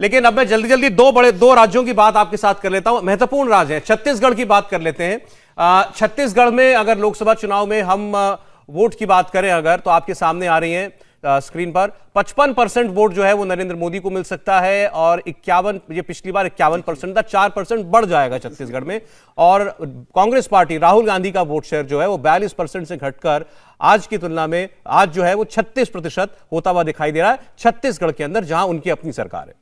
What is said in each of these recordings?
लेकिन अब मैं जल्दी जल्दी दो राज्यों की बात आपके साथ कर लेता हूं। महत्वपूर्ण राज्य है, छत्तीसगढ़ की बात कर लेते हैं। छत्तीसगढ़ में अगर लोकसभा चुनाव में हम वोट की बात करें अगर, तो आपके सामने आ रही हैं स्क्रीन पर 55% वोट जो है वो नरेंद्र मोदी को मिल सकता है और 51, ये पिछली बार 51% था, 4% बढ़ जाएगा छत्तीसगढ़ में। और कांग्रेस पार्टी राहुल गांधी का वोट शेयर जो है वो 42% से घटकर आज की तुलना में आज जो है वो 36% होता हुआ दिखाई दे रहा है छत्तीसगढ़ के अंदर, जहां उनकी अपनी सरकार है।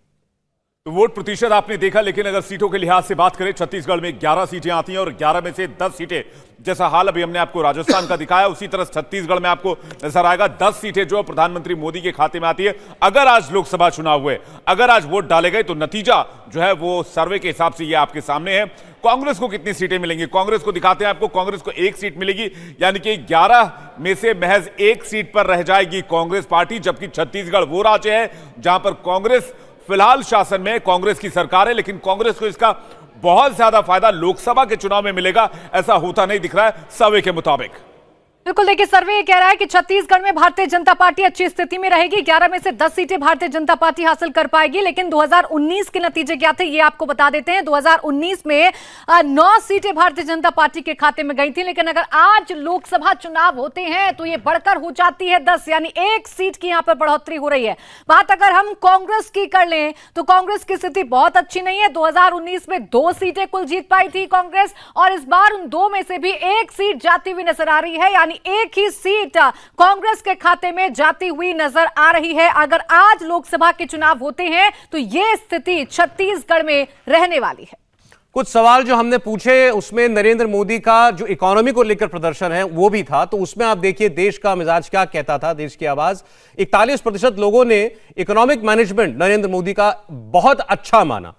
तो वोट प्रतिशत आपने देखा, लेकिन अगर सीटों के लिहाज से बात करें, छत्तीसगढ़ में 11 सीटें आती हैं और 11 में से 10 सीटें, जैसा हाल अभी हमने आपको राजस्थान का दिखाया, उसी तरह छत्तीसगढ़ में आपको नजर आएगा 10 सीटें जो प्रधानमंत्री मोदी के खाते में आती है। अगर आज लोकसभा चुनाव हुए, अगर आज वोट डाले गए, तो नतीजा जो है वो सर्वे के हिसाब से ये आपके सामने है। कांग्रेस को कितनी सीटें मिलेंगी, कांग्रेस को दिखाते हैं आपको। कांग्रेस को 1 सीट मिलेगी, यानी कि 11 में से महज 1 सीट पर रह जाएगी कांग्रेस पार्टी, जबकि छत्तीसगढ़ वो राज्य है जहां पर कांग्रेस फिलहाल शासन में, कांग्रेस की सरकार है, लेकिन कांग्रेस को इसका बहुत ज्यादा फायदा लोकसभा के चुनाव में मिलेगा, ऐसा होता नहीं दिख रहा है सर्वे के मुताबिक। बिल्कुल, देखिए सर्वे ये कह रहा है कि छत्तीसगढ़ में भारतीय जनता पार्टी अच्छी स्थिति में रहेगी। 11 में से 10 सीटें भारतीय जनता पार्टी हासिल कर पाएगी। लेकिन 2019 के नतीजे क्या थे ये आपको बता देते हैं। 2019 में 9 सीटें भारतीय जनता पार्टी के खाते में गई थी, लेकिन अगर आज लोकसभा चुनाव होते हैं तो ये बढ़कर हो जाती है 10, यानी 1 सीट की यहां पर बढ़ोतरी हो रही है। बात अगर हम कांग्रेस की कर लें तो कांग्रेस की स्थिति बहुत अच्छी नहीं है। 2019 में 2 सीटें कुल जीत पाई थी कांग्रेस, और इस बार उन 2 में से भी 1 सीट जाती हुई नजर आ रही है, यानी 1 ही सीट कांग्रेस के खाते में जाती हुई नजर आ रही है। अगर आज लोकसभा के चुनाव होते हैं तो यह स्थिति छत्तीसगढ़ में रहने वाली है। कुछ सवाल जो हमने पूछे उसमें नरेंद्र मोदी का जो इकोनॉमी को लेकर प्रदर्शन है वो भी था, तो उसमें आप देखिए देश का मिजाज क्या कहता था, देश की आवाज। 41% लोगों ने इकोनॉमिक मैनेजमेंट नरेंद्र मोदी का बहुत अच्छा माना।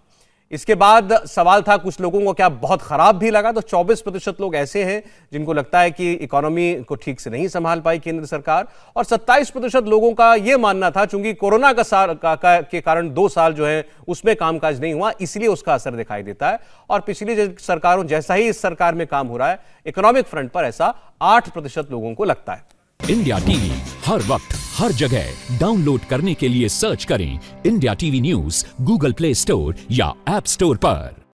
इसके बाद सवाल था कुछ लोगों को क्या बहुत खराब भी लगा, तो 24% लोग ऐसे हैं जिनको लगता है कि इकोनॉमी को ठीक से नहीं संभाल पाई केंद्र सरकार, और 27% लोगों का यह मानना था चूंकि कोरोना के कारण 2 साल जो है उसमें कामकाज नहीं हुआ, इसलिए उसका असर दिखाई देता है। और पिछली सरकारों जैसा ही इस सरकार में काम हो रहा है इकोनॉमिक फ्रंट पर, ऐसा 8% लोगों को लगता है। इंडिया टीवी हर वक्त हर जगह डाउनलोड करने के लिए सर्च करें India TV news Google play store या ऐप स्टोर पर।